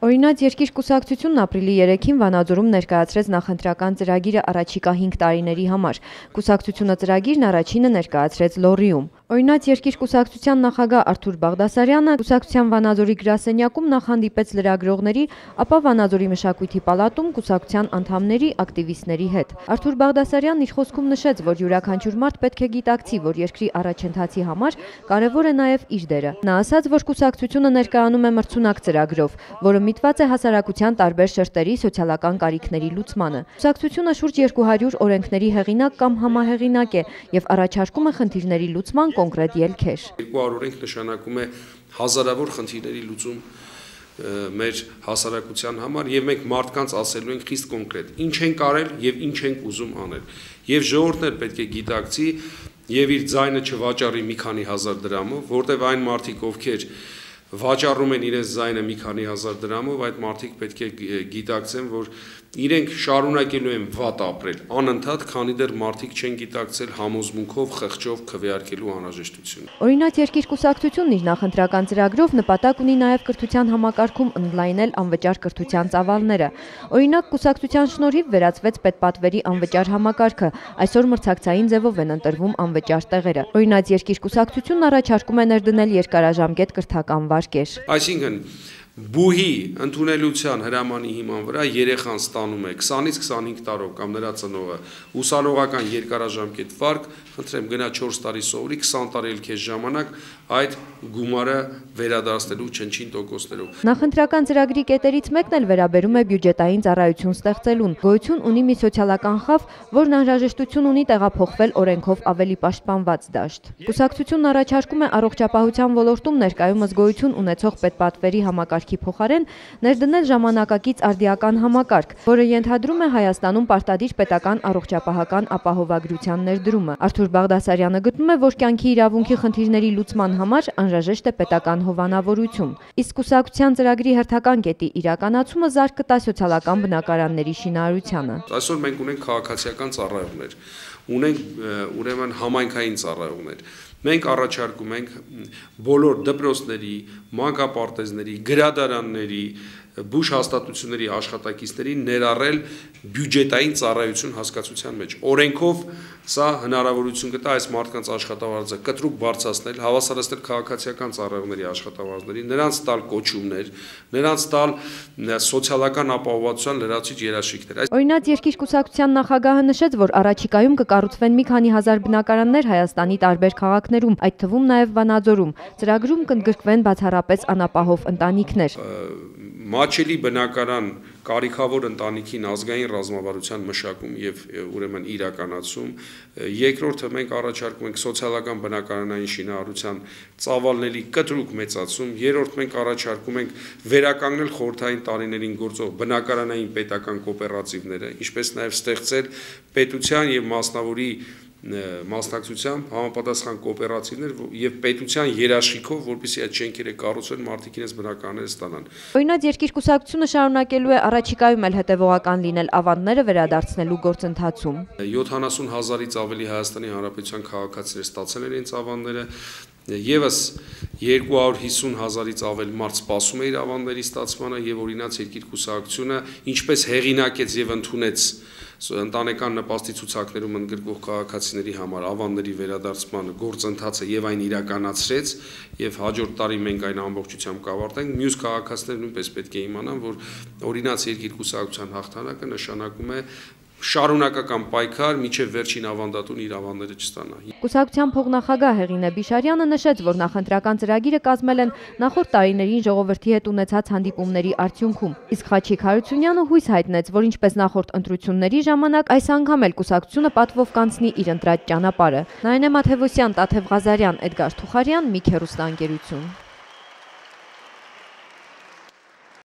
Օրինաց երկիր կուսակցությունն ապրիլի 3-ին Վանաձորում ներկայացրեց նախընտրական ծրագիրը առաջիկա 5 տարիների համար։ Կուսակցությունը ծրագիրն առաջինը ներկայացրեց Լոռիում։ Օրինաց երկիր կուսակցության նախագահ Արթուր Բաղդասարյանը կուսակցության Վանաձորի գրասենյակում նախհանդիպեց լրագրողների, ապա Վանաձորի մշակույթի պալատում կուսակցության անդամների, ակտիվիստների հետ։ Արթուր Բաղդասարյանն իր խոսքում նշեց, որ յուրաքանչյուր մարդ պետք է գիտակցի, որ երկրի առաջընթացի համար կարևոր է նաև իր դերը։ Նա ասաց, որ կուսակցությունը ներկայանում է մրցունակ ծրագրով, որը միտված է հասարակության տարբեր շերտերի սոցիալական կարիքների լուծմանը։ Կուսակցությունը շուրջ 200 օրենքների հեղինակ կամ համահեղինակ է եւ առաջարկում է խնդիրների լուծման կոնկրետ ելքեր։ 200 օրենք նշանակում է հազարավոր խնդիրների լուծում մեր հասարակության համար եւ մենք մարդկանց ասելու ենք խիստ կոնկրետ ինչ ենք արել եւ ինչ ենք ուզում անել եւ ժողովուրդն էլ պետք է գիտակցի եւ իր ձայնը չվաճառի մի քանի հազար դրամով, որտեւ այն մարդիկ, ովքեր վաճառում են իրենց ձայնը մի քանի հազար դրամով, այդ մարդիկ պետք է գիտակցեն, որ իրենք շարունակելու են վատ ապրել անընդհատ, քանի դեռ մարդիկ չեն գիտակցել համոզմունքով, խղճով քվեարկելու անհրաժեշտությունը։ Օրինաց երկիր կուսակցությունն իր նախընտրական ծրագրով նպատակ ունի նաև կրթության համակարգում ընդլայնել անվճար կրթության ծավալները։ Օրինակ կուսակցության շնորհիվ վերացվեց պետպատվերի անվճար համակարգը, այսօր մրցակցային ձևով են ընտրվում անվճար տեղերը։ Օրինաց երկիր կուսակցությունն առաջարկում է ներդնել երկարաժամկետ կրթական վարկեր։ Այսինքն բուհի ընդունելության հրամանի հիման վրա երեխան ստանում է 20-ից 25 տարով կամ նրա ծնողը ուսանողական երկարաժամկետ վարկ, խնդրեմ գնա 4 տարի սովորի, 20 տարի էլ քեզ ժամանակ այդ գումարը վերադարձնելու չնչին տոկոսներով։ Նախընտրական ծրագրի կետերից մեկն էլ վերաբերում է բյուջետային ծառայություն ստեղծելուն։ Գոյություն ունի մի սոցիալական խավ, որն անհրաժեշտություն ունի տեղափոխվել օրենքով ավելի պաշտպանված դաշտ։ Կուսակցությունն առաջարկում է առողջապահության ոլորտում ներկայումս գոյություն ունեցող պետպատվերի համակարգի փոխարեն ներդնել ժամանակակից արդիական համակարգ, որը ենթադրում է Հայաստանում պարտադիր պետական առողջապահական ապահովագրության ներդրումը։ Արթուր Բաղդասարյանը գտնում է, որ կյանքի իրավունքի խնդիրների լուծման համար անհրաժեշտ է պետական հովանավորություն։ Իսկ կուսակցության ծրագրի հերթական կետի իրականացումը զարկ կտա սոցիալական բնակարանների շինարարությանը։ Այսօր մենք ունենք քաղաքացիական ծառայողներ, ունենք ուրեմն համայնքային ծառայողներ։ Մենք առաջարկում ենք բոլոր դպրոցների, մանկապարտեզների, գրադարանների, բուժ հաստատությունների աշխատակիցներին ներառել բյուջետային ծառայություն հասկացության մեջ։ Օրենքով սա հնարավորություն կտա այս մարդկանց աշխատավարձը կտրուկ բարձրացնել, հավասարացնել քաղաքացիական ծառայողների աշխատավարձներին, նրանց տալ կոչումներ, նրանց տալ սոցիալական ապահովության լրացուցիչ երաշխիքներ։ Օրինաց երկիր կուսակցության նախագահը նշեց, որ առաջիկայում կկառուցվեն մի քանի հազար բնակարաններ Հայաստանի տարբեր քաղաքներում, այդ թվում նաև Վանաձորում։ Ծրագրում կընդգրկվեն բացառապես անապահով ընտանիքներ։ Մաչելի բնակարան կարիքավոր ընտանիքին ազգային ռազմավարության մշակում եւ ուրեմն իրականացում։ Երկրորդը մենք առաջարկում ենք սոցիալական բնակարանային շինարարության ծավալների կտրուկ մեծացում։ Երրորդ մենք առաջարկում ենք վերականգնել խորհրդային տարիներին գործող բնակարանային պետական կոոպերատիվները, ինչպես նաեւ ստեղծել պետության եւ մասնավորի մասնակցությամբ համապատասխան կոոպերատիվներ եւ պետության երաշխիքով, որպեսզի այդ շենքերը կառուցվեն, մարդիկ իրենց բնակարանները ստանան։ Օրինաց երկիր կուսակցությունը շարունակելու է առաջիկայում էլ հետևողական լինել ավանդները վերադարձնելու գործընթացում։ 70,000-ից ավելի Հայաստանի Հանրապետության քաղաքացիներ ստացել են իրենց ավանդները, եւս 250,000-ից ավել մարդ սպասում է իր ավանդների ստացմանը եւ օրինաց երկիր կուսակցությունը ինչպես հեղինակեց եւ ընդունեց ընտանեկան նպաստի ցուցակներում ընդգրկվող քաղաքացիների համար ավանդների վերադարձման գործընթացը եւ այն իրականացրեց եւ հաջորդ տարի մենք այն ամբողջությամբ կավարտենք, մյուս քաղաքացիները նույնպես պետք է իմանան, որ օրինաց երկիր կուսակցության հաղթանակը նշանակում է շարունակական պայքար մինչև վերջին ավանդատուն իր ավանդները չստանա։ Կուսակցության փոխնախագահ Հեղինե Բիշարյանը նշեց, որ նախընտրական ծրագիրը կազմել են նախորդ տարիներին ժողովրդի հետ ունեցած հանդիպումների արդյունքում։ Իսկ Խաչիկ Հարությունյանը հույս հայտնեց, որ ինչպես նախորդ ընտրությունների ժամանակ այս անգամ էլ կուսակցությունը պատվով կանցնի իր ընտրած ճանապարհը։ Նայինե Մաթևոսյան, Տաթև Ղազարյան, Էդգար Թուխարյան, Միք հեռուստաընկերություն։